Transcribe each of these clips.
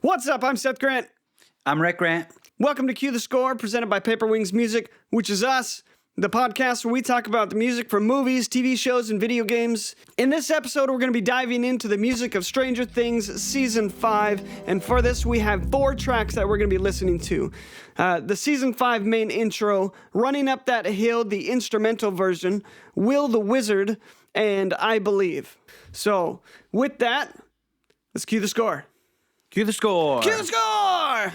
What's up? I'm Seth Grant. I'm Rick Grant. Welcome to Cue the Score, presented by Paper Wings Music, which is us, the podcast where we talk about the music from movies, TV shows, and video games. In this episode, we're going to be diving into the music of Stranger Things Season 5, and for this, we have 4 tracks that we're going to be listening to. The Season 5 main intro, Running Up That Hill, the instrumental version, Will the Wizard, and I Believe. So, with that, let's cue the score. Cue the score. Cue the score!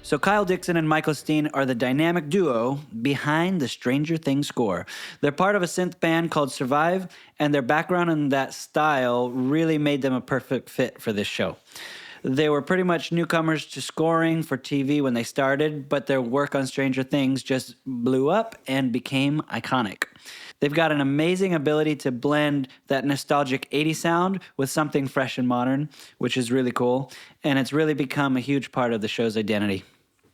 So Kyle Dixon and Michael Steen are the dynamic duo behind the Stranger Things score. They're part of a synth band called Survive, and their background in that style really made them a perfect fit for this show. They were pretty much newcomers to scoring for TV when they started, but their work on Stranger Things just blew up and became iconic. They've got an amazing ability to blend that nostalgic 80s sound with something fresh and modern, which is really cool, and it's really become a huge part of the show's identity.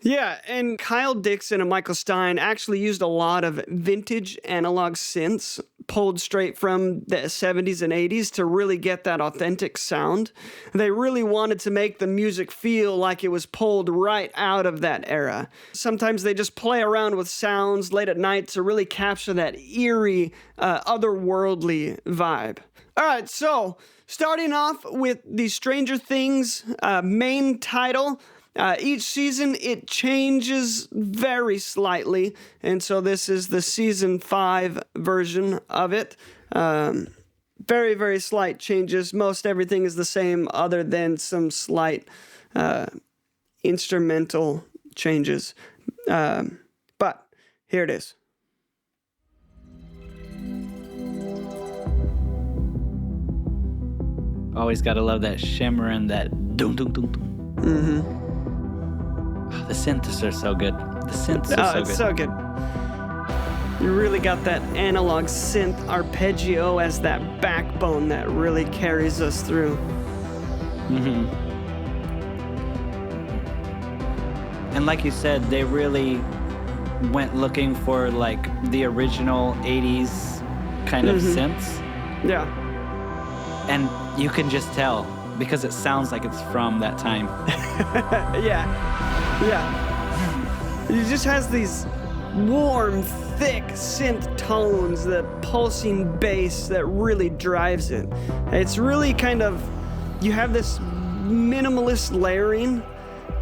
Yeah, and Kyle Dixon and Michael Stein actually used a lot of vintage analog synths pulled straight from the 70s and 80s to really get that authentic sound. They really wanted to make the music feel like it was pulled right out of that era. Sometimes they just play around with sounds late at night to really capture that eerie, otherworldly vibe. All right, so starting off with the Stranger Things main title. Each season, it changes very slightly, and so this is the Season 5 version of it. Very, very slight changes. Most everything is the same other than some slight instrumental changes. But here it is. Always gotta love that shimmer and that dum-dum-dum-dum. Mm-hmm. The synths are so good. The synths are so good. It's so good. You really got that analog synth arpeggio as that backbone that really carries us through. Mm-hmm. And like you said, they really went looking for like the original 80s kind of synths. Yeah. And you can just tell because it sounds like it's from that time. Yeah. It just has these warm, thick synth tones, the pulsing bass that really drives it. It's really kind of, you have this minimalist layering,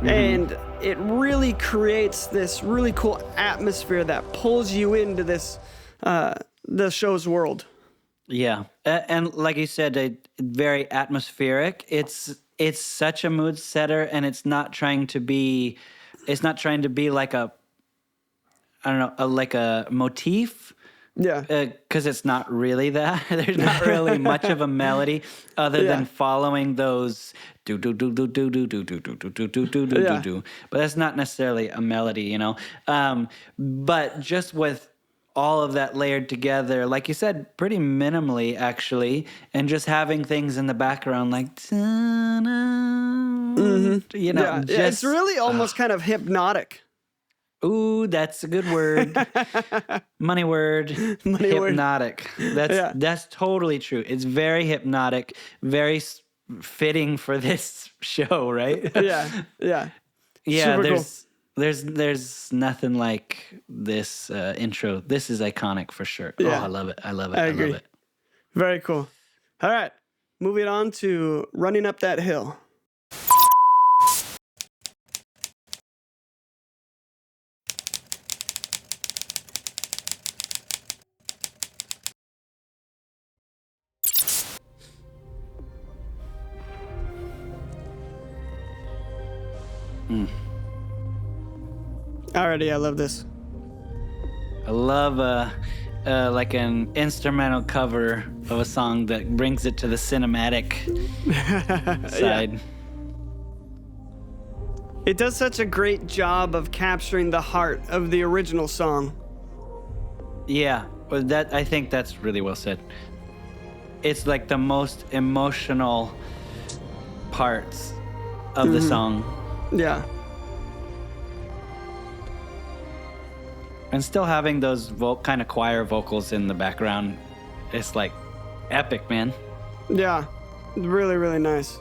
and it really creates this really cool atmosphere that pulls you into this, the show's world. Yeah. And like you said, very atmospheric. It's such a mood setter, and it's not trying to be like a, I don't know, like a motif. Yeah. Because it's not really that. There's not really much of a melody other than following those do do do do do do do do do do do do do do do. But that's not necessarily a melody, you know. But just with all of that layered together, like you said, pretty minimally actually, and just having things in the background like, you know, just, it's really almost kind of hypnotic. Ooh, that's a good word. Money word. Hypnotic. That's totally true. It's very hypnotic, very fitting for this show, right? Yeah. Yeah, Super cool. There's nothing like this intro. This is iconic for sure. Yeah. Oh, I love it. I agree. love it. Very cool. All right, moving on to Running Up That Hill. Alrighty, I love this. I love like an instrumental cover of a song that brings it to the cinematic side. Yeah. It does such a great job of capturing the heart of the original song. Yeah, that I think that's really well said. It's like the most emotional parts of the song. Yeah. And still having those kind of choir vocals in the background, it's like epic, man. Yeah, really, really nice.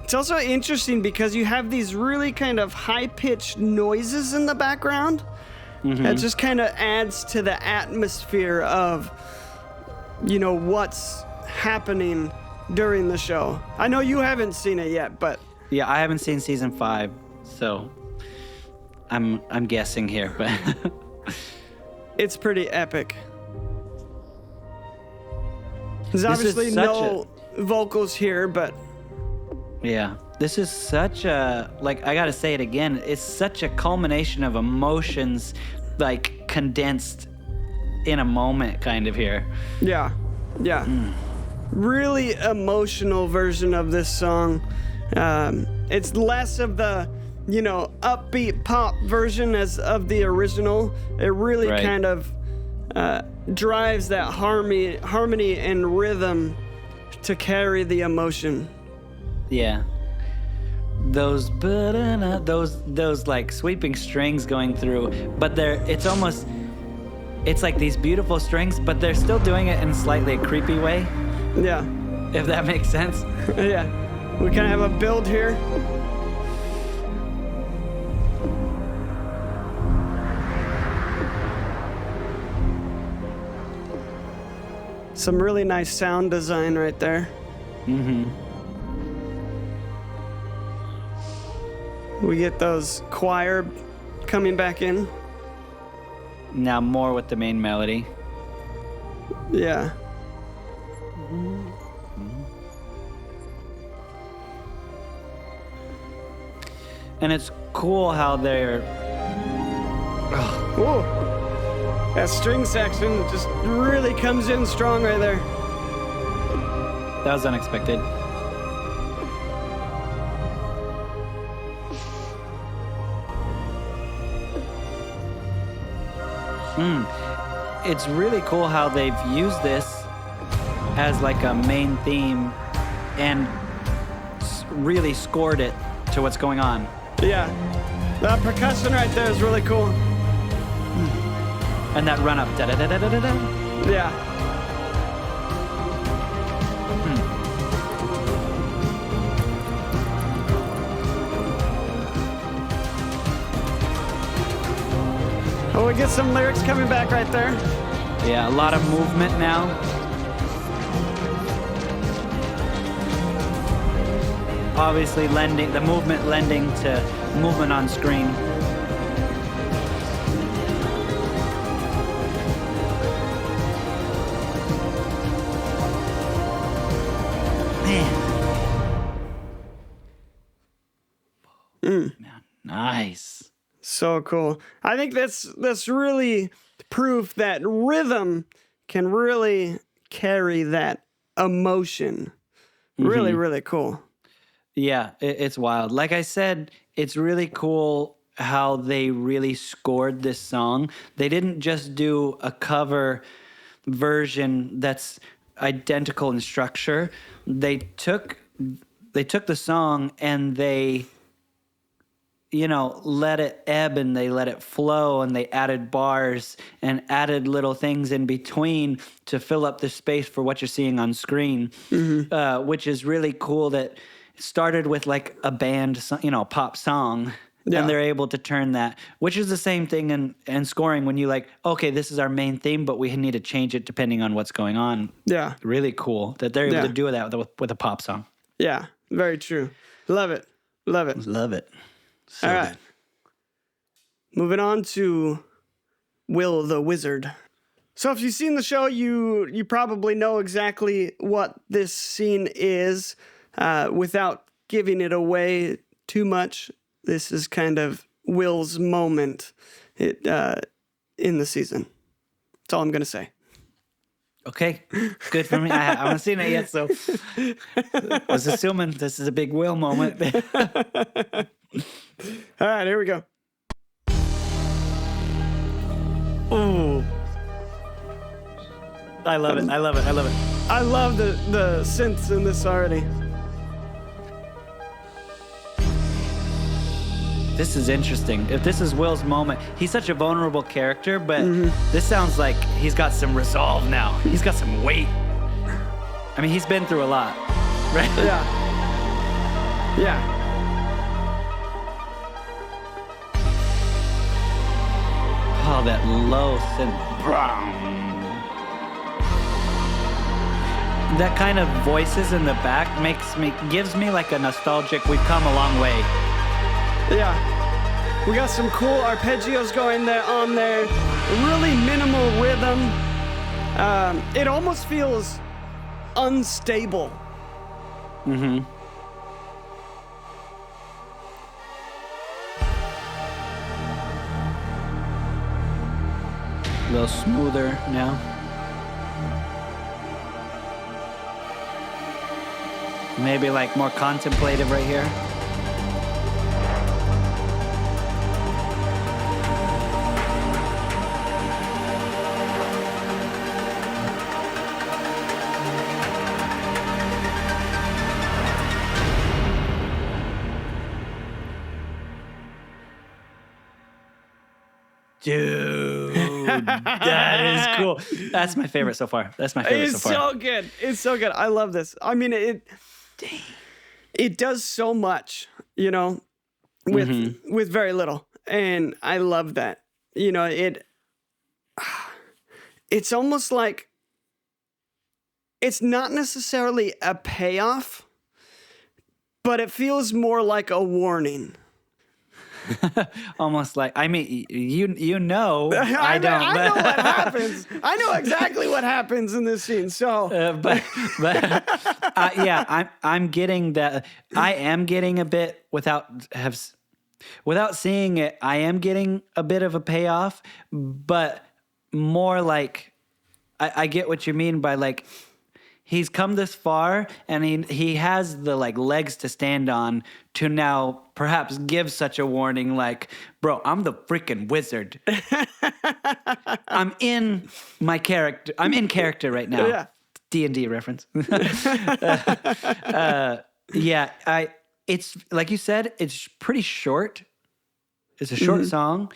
It's also interesting because you have these really kind of high-pitched noises in the background. That just kind of adds to the atmosphere of, what's happening during the show. I know you haven't seen it yet, but Yeah, I haven't seen season 5, so I'm guessing here, but it's pretty epic. There's This is obviously such no vocals here, but yeah, this is such a, like, I gotta say it again, it's such a culmination of emotions, like, condensed in a moment kind of here. yeah. Really emotional version of this song. It's less of the, upbeat pop version as of the original. It really Right. kind of drives that harmony and rhythm to carry the emotion. Yeah. Those like sweeping strings going through, but it's like these beautiful strings, but they're still doing it in slightly a creepy way, Yeah, if that makes sense. yeah. We kind of have a build here. Some really nice sound design right there. We get those choir coming back in. Now more with the main melody. Yeah. And it's cool how they're Ooh. That string section just really comes in strong right there. that was unexpected. It's really cool how they've used this as like a main theme and really scored it to what's going on. Yeah. That percussion right there is really cool. And that run up. Da, da, da, da, da, da, da. Yeah. Oh, we get some lyrics coming back right there. Yeah, a lot of movement now. Obviously the movement lending to movement on screen. Man. Man, nice. So cool. I think that's really proof that rhythm can really carry that emotion. Really, really cool. Yeah, it's wild. Like I said, it's really cool how they really scored this song. They didn't just do a cover version that's identical in structure. They took the song and they let it ebb and they let it flow and they added bars and added little things in between to fill up the space for what you're seeing on screen, which is really cool that it started with like a band, pop song, Yeah. and they're able to turn that, which is the same thing in scoring when you like, okay, this is our main theme, but we need to change it depending on what's going on. Yeah. Really cool that they're able Yeah. to do that with a pop song. Yeah. Very true. Love it. Love it. Love it. So All right. Moving on to Will the Wizard. So if you've seen the show, you probably know exactly what this scene is without giving it away too much. This is kind of Will's moment in the season. That's all I'm going to say. Okay, good for me. I haven't seen it yet, so I was assuming this is a big Will moment. All right, here we go. Ooh. I love it. I love it. I love it. I love the synths in this already. this is interesting. If this is Will's moment, he's such a vulnerable character, but this sounds like he's got some resolve now. He's got some weight. I mean, he's been through a lot, right? Yeah. Yeah. Oh, that low synth. That kind of voices in the back gives me like a nostalgic, we've come a long way. Yeah. We got some cool arpeggios going there on there. Really minimal rhythm. It almost feels unstable. Mm-hmm. A little smoother now. Maybe like more contemplative right here. Dude, that is cool. That's my favorite so far. That's my favorite so It's far. so good. It's so good. I love this. I mean, it does so much, you know, with very little, and I love that. You know, it's almost like it's not necessarily a payoff, but it feels more like a warning. Almost like, I mean, you know, I don't. I know what happens. I know exactly what happens in this scene. So, but yeah, I'm getting that. I am getting a bit without seeing it. I am getting a bit of a payoff, but more like I get what you mean by like he's come this far and he has the like legs to stand on to now perhaps give such a warning like, bro, I'm the freaking wizard. I'm in my character. I'm in character right now. Yeah. D&D reference. Yeah, it's like you said, it's pretty short. It's a short song,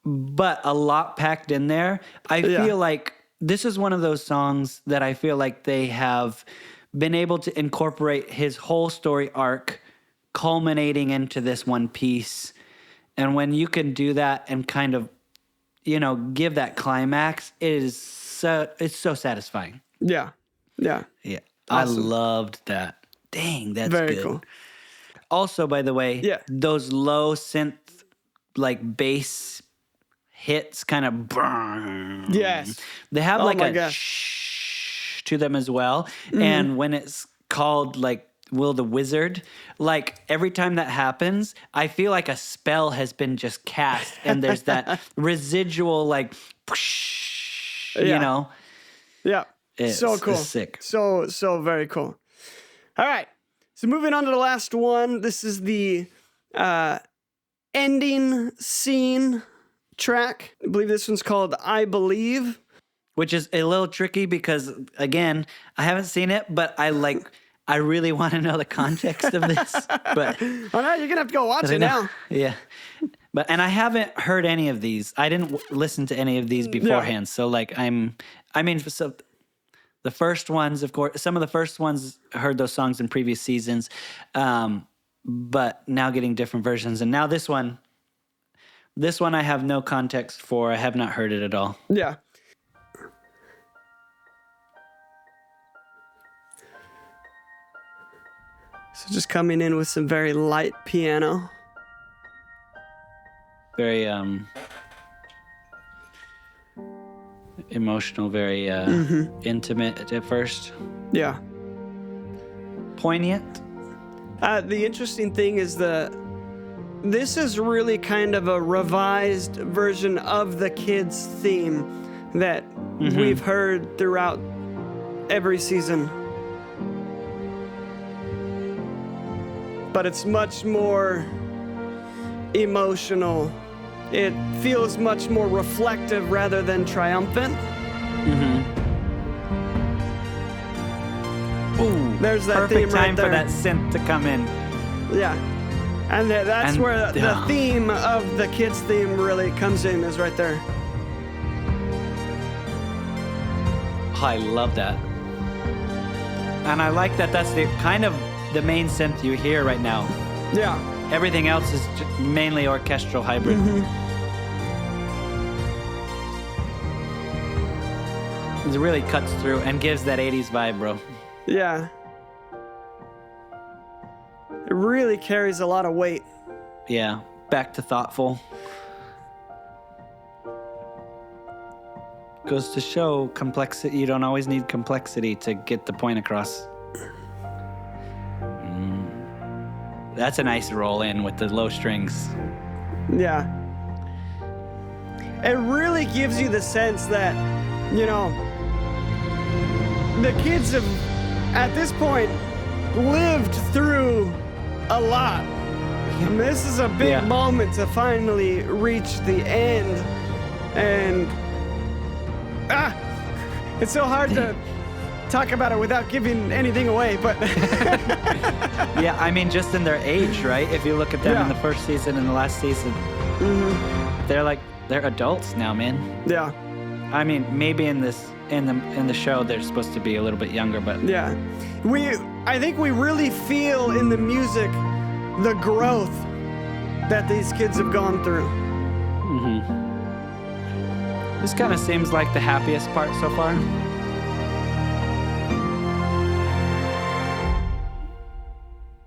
but a lot packed in there. I feel like this is one of those songs that I feel like they have been able to incorporate his whole story arc culminating into this one piece. And when you can do that and kind of, you know, give that climax, it's so satisfying. yeah. Yeah. Yeah. Awesome. I loved that. Dang, that's Very good. cool. Also, by the way, Yeah. those low synth, like bass hits kind of burn. Yes. They have Oh like my a gosh. shh to them as well. And when it's called like Will the Wizard, like every time that happens, I feel like a spell has been just cast and there's that residual like, you Yeah. know? Yeah. So It's cool. sick. So very cool. All right. So moving on to the last one. This is the ending scene track. I believe this one's called I Believe. Which is a little tricky because, again, I haven't seen it, but I really want to know the context of this. But Oh no, you're gonna have to go watch I it know- now. yeah, and I haven't heard any of these. I didn't listen to any of these beforehand. So like, so the first ones, of course, some of the first ones I heard those songs in previous seasons, but now getting different versions, and now this one I have no context for. I have not heard it at all. Yeah. So just coming in with some very light piano. Very emotional, very intimate at first. Yeah. Poignant. The interesting thing is this is really kind of a revised version of the kids' theme that we've heard throughout every season. But it's much more emotional. It feels much more reflective rather than triumphant. Ooh, There's that perfect theme right time for there. that synth to come in. Yeah. And that's And- where the theme of the kids' theme really comes in, is right there. I love that. And I like that that's the kind of the main synth you hear right now. Yeah. Everything else is mainly orchestral hybrid. It really cuts through and gives that 80s vibe, bro. Yeah. It really carries a lot of weight. Yeah, back to thoughtful. Goes to show complexity. You don't always need complexity to get the point across. That's a nice roll in with the low strings. Yeah. It really gives you the sense that, you know, the kids have, at this point, lived through a lot. And this is a big moment to finally reach the end. And it's so hard to talk about it without giving anything away, but Yeah, I mean, just in their age, right? If you look at them in the first season and the last season, they're adults now, man. yeah. I mean, maybe in the show they're supposed to be a little bit younger, but Yeah. I think we really feel in the music the growth that these kids have gone through. this kind of seems like the happiest part so far.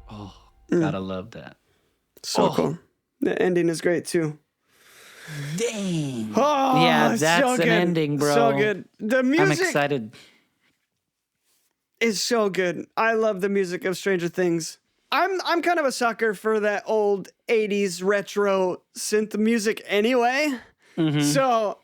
Oh, gotta love that. So cool. The ending is great too. Dang. Oh, Yeah, it's that's so an good. ending, bro. So good. The I'm music excited. is so good. I love the music of Stranger Things. I'm kind of a sucker for that old 80s retro synth music anyway. So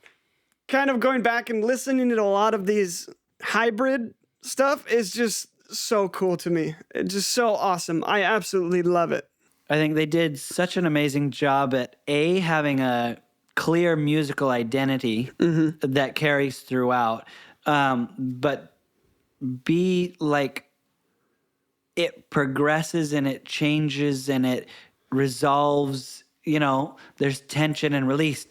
kind of going back and listening to a lot of these hybrid stuff is just so cool to me. It's just so awesome. I absolutely love it. I think they did such an amazing job at having a clear musical identity that carries throughout, but B, like, it progresses and it changes and it resolves. You know, there's tension and release,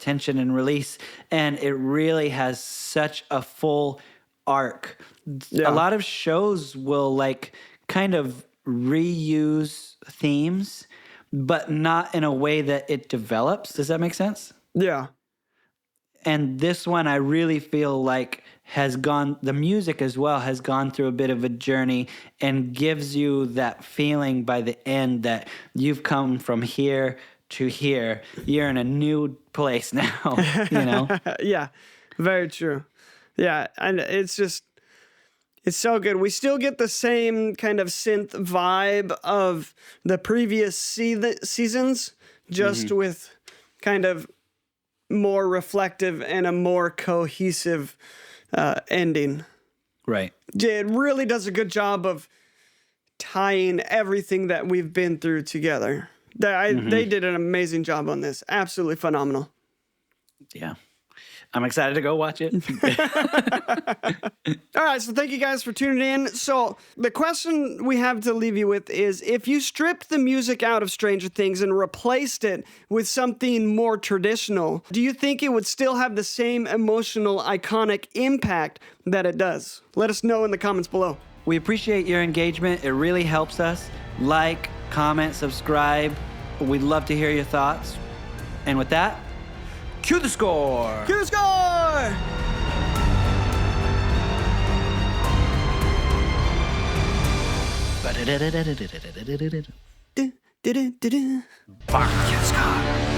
and it really has such a full arc. Yeah. A lot of shows will like kind of reuse themes, but not in a way that it develops. Does that make sense? Yeah. And this one, I really feel like the music as well has gone through a bit of a journey and gives you that feeling by the end that you've come from here to here. You're in a new place now, you know? Yeah, very true. Yeah, and it's so good. We still get the same kind of synth vibe of the previous seasons, just with kind of more reflective and a more cohesive ending. Right. It really does a good job of tying everything that we've been through together. They did an amazing job on this. Absolutely phenomenal. Yeah. I'm excited to go watch it. All right, so thank you guys for tuning in. So the question we have to leave you with is, if you stripped the music out of Stranger Things and replaced it with something more traditional, do you think it would still have the same emotional, iconic impact that it does? Let us know in the comments below. We appreciate your engagement. It really helps us. Like, comment, subscribe. We'd love to hear your thoughts. And with that, cue the score. Cue the score! Ba-da-da-da-da-da-da-da-da-da-da. Du-du-du-du-du. Fuck, cue the score.